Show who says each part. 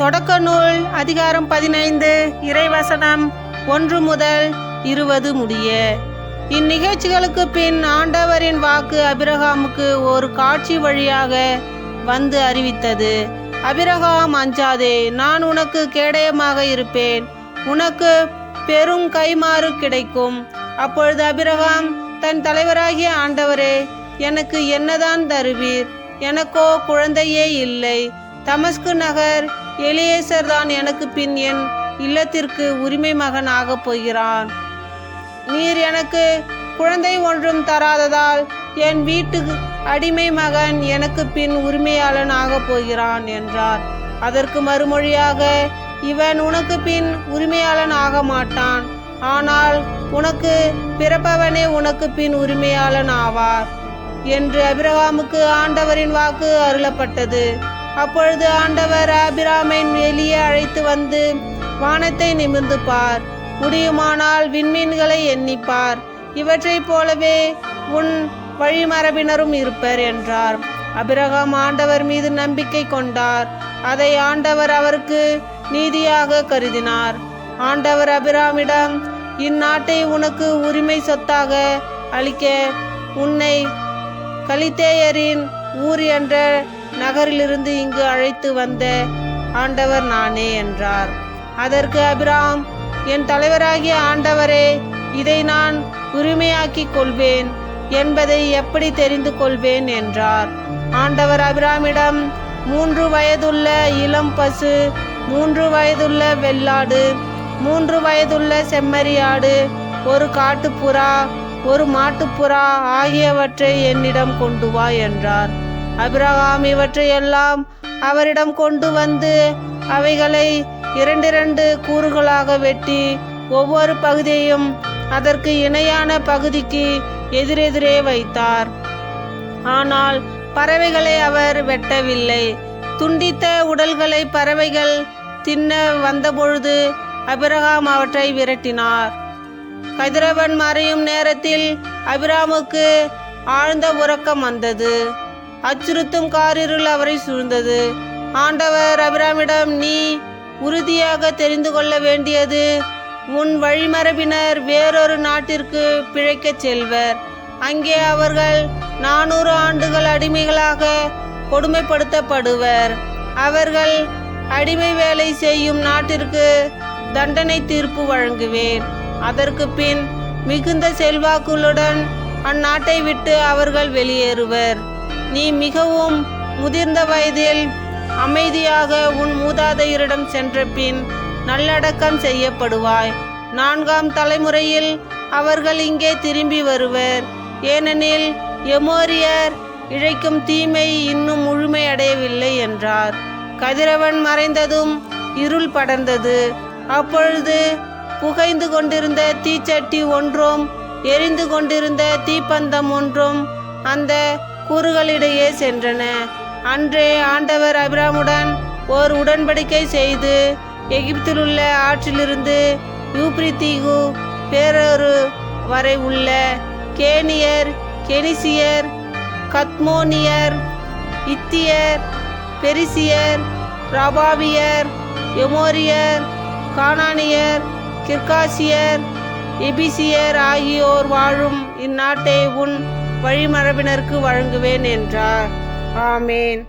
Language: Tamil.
Speaker 1: தொடக்க நூல் அதிகாரம் 15 இறைவசனம் 1 முதல் 20 முடிய. இந்நிகழ்ச்சிகளுக்கு பின் ஆண்டவரின் வாக்கு அபிரகாமுக்கு ஒரு காட்சி வழியாக வந்து அறிவித்தது. அபிரகாம், அஞ்சாதே, நான் உனக்கு கேடயமாக இருப்பேன், உனக்கு பெரும் கைமாறு கிடைக்கும். அப்பொழுது அபிரகாம், தன் தலைவராகிய ஆண்டவரே, எனக்கு என்னதான் தருவீர்? எனக்கோ குழந்தையே இல்லை. தமஸ்கு நகர் எலியேசர் தான் எனக்கு பின் என் இல்லத்திற்கு உரிமை மகன் ஆகப் போகிறான். நீர் எனக்கு குழந்தை ஒன்றும் தராததால் என் வீட்டு அடிமை மகன் எனக்கு பின் உரிமையாளன் ஆகப் போகிறான் என்றார். அதற்கு மறுமொழியாக, இவன் உனக்கு பின் உரிமையாளன் ஆக மாட்டான், ஆனால் உனக்கு பிறப்பவனே உனக்கு பின் உரிமையாளன் ஆவார் என்று அபிரகாமுக்கு ஆண்டவரின் வாக்கு அருளப்பட்டது. அப்பொழுது ஆண்டவர் ஆபிராமை வெளியே அழைத்து வந்து, வானத்தை நிமிர்ந்து பார், முடியுமானால் விண்மீன்களை எண்ணிப்பார், இவற்றைப் போலவே உன் வழிமரபினரும் இருப்பர் என்றார். அபிரகாம் ஆண்டவர் மீது நம்பிக்கை கொண்டார். அதை ஆண்டவர் அவருக்கு நீதியாக கருதினார். ஆண்டவர் அபிராமிடம், இந்நாட்டை உனக்கு உரிமை சொத்தாக அளிக்க உன்னை கலித்தேயரின் ஊர் என்ற நகரிலிருந்து இங்கு அழைத்து வந்த ஆண்டவர் நானே என்றார். அதற்கு அபிராம், என் தலைவராகிய ஆண்டவரே, இதை நான் உரிமையாக்கிக் கொள்வேன் என்பதை எப்படி தெரிந்து கொள்வேன் என்றார். ஆண்டவர் அபிராமிடம், 3 வயதுள்ள இளம் பசு, 3 வயதுள்ள வெள்ளாடு, 3 வயதுள்ள செம்மறியாடு, ஒரு காட்டுப்புறா, ஒரு மாட்டுப்புறா ஆகியவற்றை என்னிடம் கொண்டு வா என்றார். அபிரகாம் இவற்றையெல்லாம் அவரிடம் கொண்டு வந்து அவைகளை 2 கூறுகளாக வெட்டி ஒவ்வொரு பகுதியையும் அதற்கு இணையான பகுதிக்கு எதிரெதிரே வைத்தார். ஆனால் பறவைகளை அவர் வெட்டவில்லை. துண்டித்த உடல்களை பறவைகள் தின்ன வந்தபொழுது அபிரகாம் அவற்றை விரட்டினார். கதிரவன் மறையும் நேரத்தில் அபிராமுக்கு ஆழ்ந்த உறக்கம் வந்தது. அச்சுறுத்தும் காரிருள் அவரை சூழ்ந்தது. ஆண்டவர் அபிராமிடம், நீ உறுதியாக தெரிந்து கொள்ள வேண்டியது, உன் வழிமரபினர் வேறொரு நாட்டிற்கு பிழைக்கச் செல்வர். அங்கே அவர்கள் 400 ஆண்டுகள் அடிமைகளாக கொடுமைப்படுத்தப்படுவர். அவர்கள் அடிமை வேலை செய்யும் நாட்டிற்கு தண்டனை தீர்ப்பு வழங்குவேன். அதற்கு பின் மிகுந்த செல்வாக்குகளுடன் அந்நாட்டை விட்டு அவர்கள் வெளியேறுவர். நீ மிகவும் முதிர்ந்த வயதில் அமைதியாக உன் மூதாதையரிடம் சென்ற பின் நல்லடக்கம் செய்யப்படுவாய். 4ஆம் தலைமுறையில் அவர்கள் இங்கே திரும்பி வருவர். ஏனெனில் எமோரியர் இழைக்கும் தீமை இன்னும் முழுமையடையவில்லை என்றார். கதிரவன் மறைந்ததும் இருள் படர்ந்தது. அப்பொழுது புகைந்து கொண்டிருந்த தீச்சட்டி ஒன்றும் எரிந்து கொண்டிருந்த தீப்பந்தம் ஒன்றும் அந்த கூறுகளிடையே சென்றன. அன்றே ஆண்டவர் அபிராமுடன் ஓர் உடன்படிக்கை செய்து எகிப்திலுள்ள ஆற்றிலிருந்து யூப்ரித்தீகு பேரொரு வரை உள்ள கேனியர், கெனிசியர், கத்மோனியர், இத்தியர், பெரிசியர், ரபாவியர், எமோரியர், கானானியர், கிர்காசியர், எபிசியர் ஆகியோர் வாழும் இந்நாட்டை உன் வழிமரபினருக்கு வழங்குவேன் என்றார். ஆமேன்.